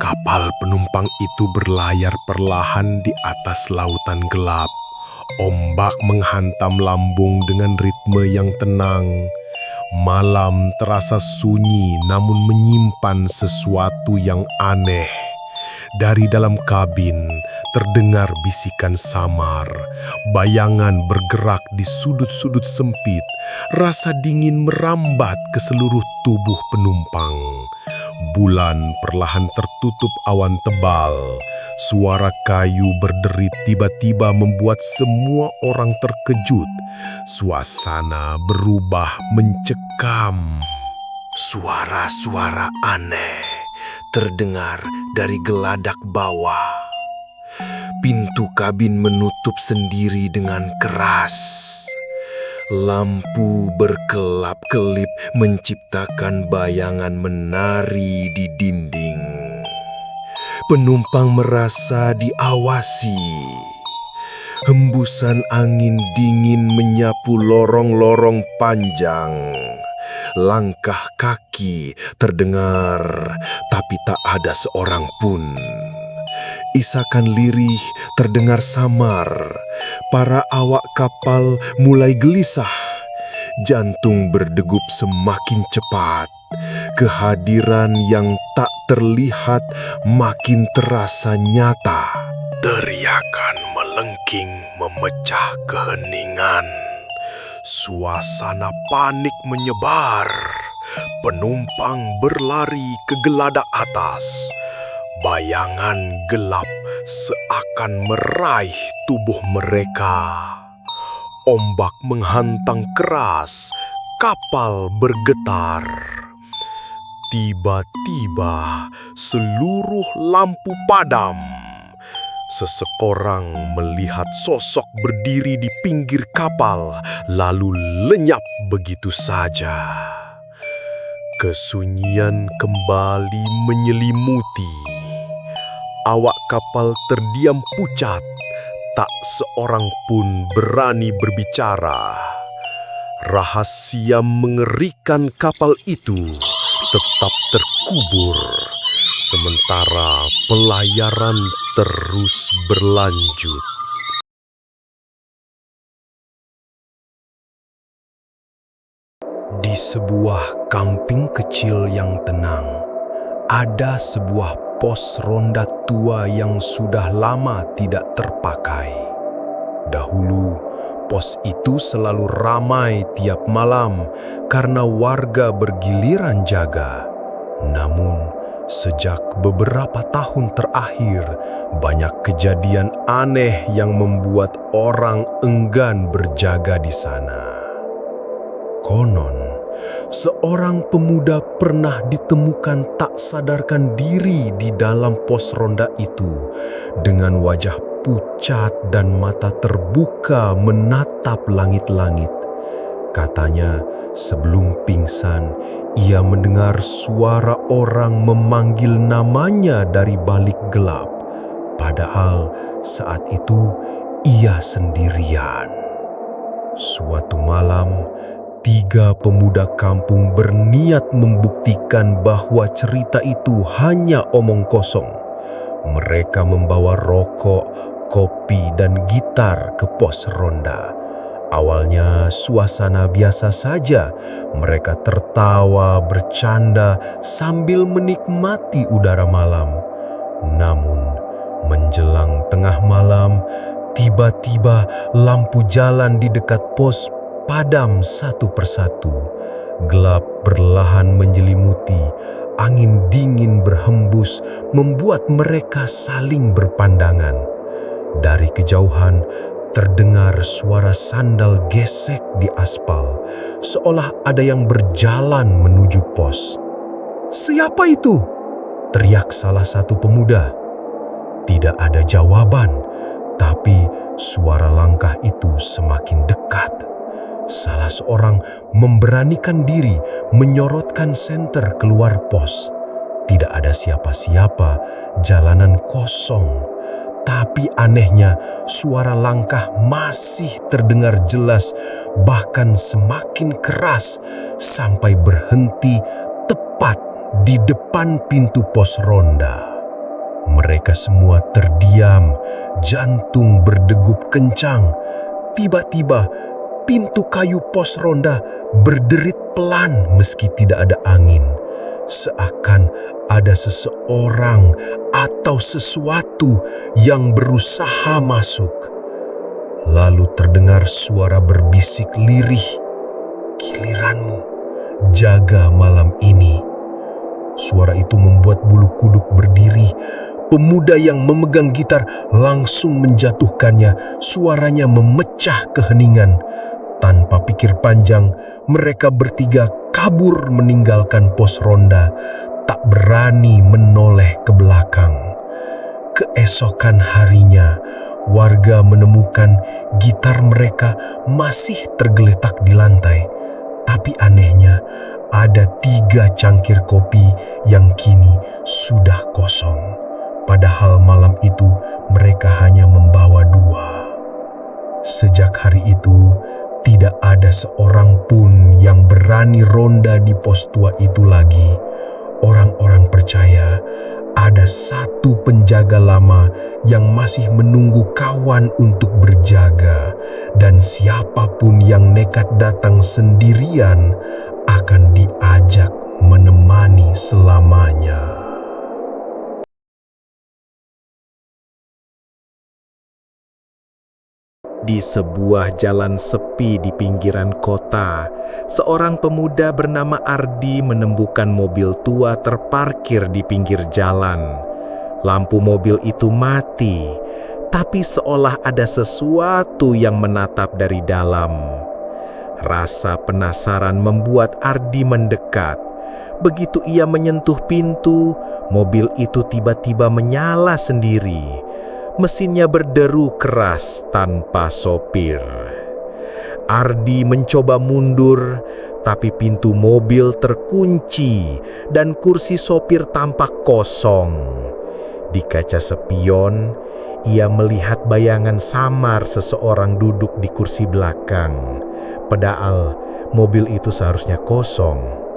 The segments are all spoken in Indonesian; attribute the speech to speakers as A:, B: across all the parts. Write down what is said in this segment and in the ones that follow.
A: Kapal penumpang itu berlayar perlahan di atas lautan gelap. Ombak menghantam lambung dengan ritme yang tenang. Malam terasa sunyi namun menyimpan sesuatu yang aneh. Dari dalam kabin terdengar bisikan samar. Bayangan bergerak di sudut-sudut sempit. Rasa dingin merambat ke seluruh tubuh penumpang. Bulan perlahan tertutup awan tebal. Suara kayu berderit tiba-tiba membuat semua orang terkejut. Suasana berubah mencekam. Suara-suara aneh terdengar dari geladak bawah. Pintu kabin menutup sendiri dengan keras. Lampu berkelap-kelip menciptakan bayangan menari di dinding. Penumpang merasa diawasi. Hembusan angin dingin menyapu lorong-lorong panjang. Langkah kaki terdengar, tapi tak ada seorang pun. Isakan lirih terdengar samar. Para awak kapal mulai gelisah. Jantung berdegup semakin cepat. Kehadiran yang tak terlihat makin terasa nyata. Teriakan melengking memecah keheningan. Suasana panik menyebar. Penumpang berlari ke geladak atas. Bayangan gelap seakan meraih tubuh mereka. Ombak menghantam keras, kapal bergetar. Tiba-tiba seluruh lampu padam. Seseorang melihat sosok berdiri di pinggir kapal, lalu lenyap begitu saja. Kesunyian kembali menyelimuti. Awak kapal terdiam pucat, tak seorang pun berani berbicara. Rahasia mengerikan kapal itu tetap terkubur, sementara pelayaran terus berlanjut. Di sebuah kampung kecil yang tenang, ada sebuah pos ronda tua yang sudah lama tidak terpakai. Dahulu, pos itu selalu ramai tiap malam karena warga bergiliran jaga. Namun, sejak beberapa tahun terakhir, banyak kejadian aneh yang membuat orang enggan berjaga di sana. Konon, seorang pemuda pernah ditemukan tak sadarkan diri di dalam pos ronda itu dengan wajah pucat dan mata terbuka menatap langit-langit. Katanya, sebelum pingsan, ia mendengar suara orang memanggil namanya dari balik gelap. Padahal saat itu ia sendirian. Suatu malam, 3 pemuda kampung berniat membuktikan bahwa cerita itu hanya omong kosong. Mereka membawa rokok, kopi, dan gitar ke pos ronda. Awalnya suasana biasa saja. Mereka tertawa, bercanda, sambil menikmati udara malam. Namun, menjelang tengah malam, tiba-tiba lampu jalan di dekat pos padam satu persatu. Gelap perlahan menyelimuti. Angin dingin berhembus membuat mereka saling berpandangan. Dari kejauhan terdengar suara sandal gesek di aspal, seolah ada yang berjalan menuju pos. "Siapa itu?" teriak salah satu pemuda. Tidak ada jawaban, tapi suara langkah itu semakin dekat. Salah seorang memberanikan diri menyorotkan senter keluar pos. Tidak ada siapa-siapa, jalanan kosong. Tapi anehnya, suara langkah masih terdengar jelas, bahkan semakin keras, sampai berhenti tepat di depan pintu pos ronda. Mereka semua terdiam, jantung berdegup kencang. Tiba-tiba, pintu kayu pos ronda berderit pelan meski tidak ada angin. Seakan ada seseorang atau sesuatu yang berusaha masuk. Lalu terdengar suara berbisik lirih, "Giliranmu, jaga malam ini." Suara itu membuat bulu kuduk berdiri. Pemuda yang memegang gitar langsung menjatuhkannya. Suaranya memecah keheningan. Tanpa pikir panjang, mereka bertiga kabur meninggalkan pos ronda, tak berani menoleh ke belakang. Keesokan harinya, warga menemukan gitar mereka masih tergeletak di lantai. Tapi anehnya, ada 3 cangkir kopi yang kini sudah kosong. Padahal malam itu mereka hanya membawa 2. Sejak hari itu, tidak ada seorang pun yang berani ronda di pos tua itu lagi. Orang-orang percaya ada satu penjaga lama yang masih menunggu kawan untuk berjaga, dan siapapun yang nekat datang sendirian akan diajak menemani selamanya.
B: Di sebuah jalan sepi di pinggiran kota, seorang pemuda bernama Ardi menemukan mobil tua terparkir di pinggir jalan. Lampu mobil itu mati, tapi seolah ada sesuatu yang menatap dari dalam. Rasa penasaran membuat Ardi mendekat. Begitu ia menyentuh pintu, mobil itu tiba-tiba menyala sendiri. Mesinnya berderu keras tanpa sopir. Ardi mencoba mundur, tapi pintu mobil terkunci dan kursi sopir tampak kosong. Di kaca spion, ia melihat bayangan samar seseorang duduk di kursi belakang. Padahal mobil itu seharusnya kosong.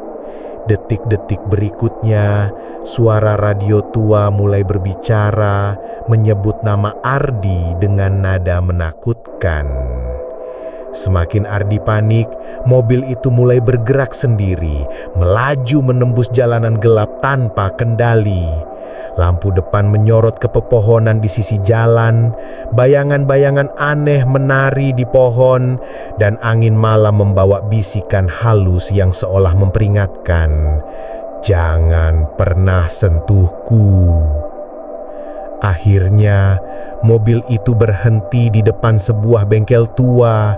B: Detik-detik berikutnya, suara radio tua mulai berbicara, menyebut nama Ardi dengan nada menakutkan. Semakin Ardi panik, mobil itu mulai bergerak sendiri, melaju menembus jalanan gelap tanpa kendali. Lampu depan menyorot ke pepohonan di sisi jalan, bayangan-bayangan aneh menari di pohon, dan angin malam membawa bisikan halus yang seolah memperingatkan, "Jangan pernah sentuhku." Akhirnya, mobil itu berhenti di depan sebuah bengkel tua.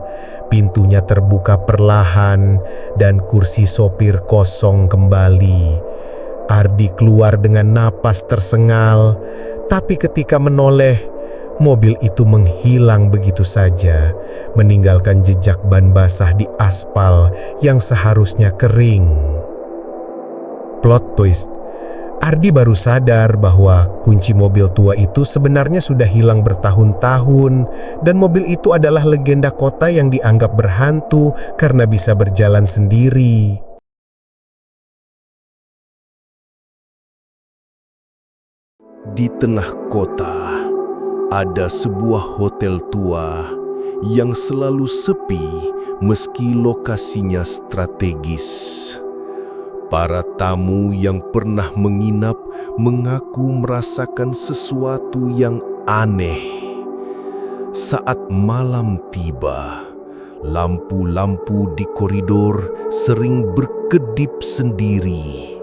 B: Pintunya terbuka perlahan dan kursi sopir kosong kembali. Ardi keluar dengan napas tersengal, tapi ketika menoleh, mobil itu menghilang begitu saja, meninggalkan jejak ban basah di aspal yang seharusnya kering. Plot twist, Ardi baru sadar bahwa kunci mobil tua itu sebenarnya sudah hilang bertahun-tahun, dan mobil itu adalah legenda kota yang dianggap berhantu karena bisa berjalan sendiri.
A: Di tengah kota, ada sebuah hotel tua yang selalu sepi meski lokasinya strategis. Para tamu yang pernah menginap mengaku merasakan sesuatu yang aneh. Saat malam tiba, lampu-lampu di koridor sering berkedip sendiri.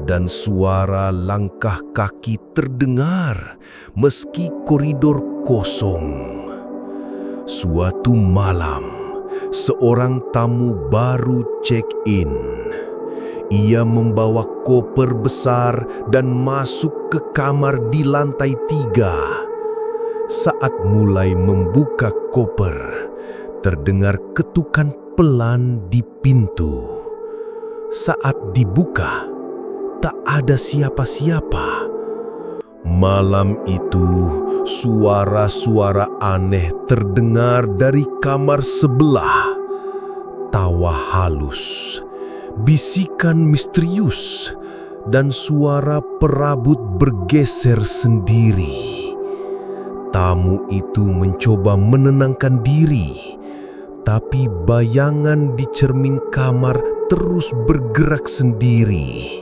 A: Dan suara langkah kaki terdengar meski koridor kosong. Suatu malam, seorang tamu baru check-in. Ia membawa koper besar dan masuk ke kamar di lantai 3. Saat mulai membuka koper, terdengar ketukan pelan di pintu. Saat dibuka, tak ada siapa-siapa. Malam itu, suara-suara aneh terdengar dari kamar sebelah. Tawa halus, bisikan misterius, dan suara perabot bergeser sendiri. Tamu itu mencoba menenangkan diri, tapi bayangan di cermin kamar terus bergerak sendiri.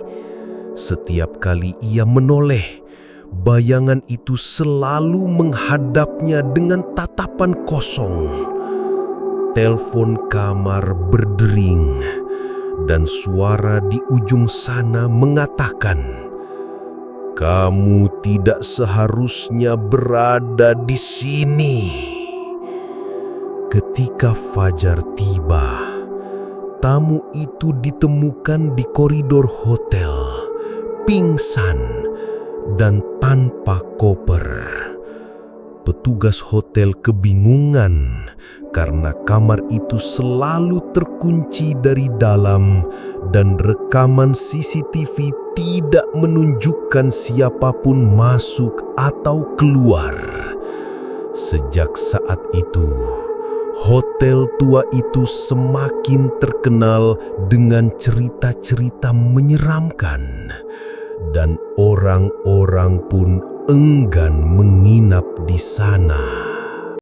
A: Setiap kali ia menoleh, bayangan itu selalu menghadapnya dengan tatapan kosong. Telepon kamar berdering, dan suara di ujung sana mengatakan, "Kamu tidak seharusnya berada di sini." Ketika fajar tiba, tamu itu ditemukan di koridor hotel, pingsan dan tanpa koper. Petugas hotel kebingungan karena kamar itu selalu terkunci dari dalam dan rekaman CCTV tidak menunjukkan siapapun masuk atau keluar. Sejak saat itu, hotel tua itu semakin terkenal dengan cerita-cerita menyeramkan, dan orang-orang pun enggan menginap di sana.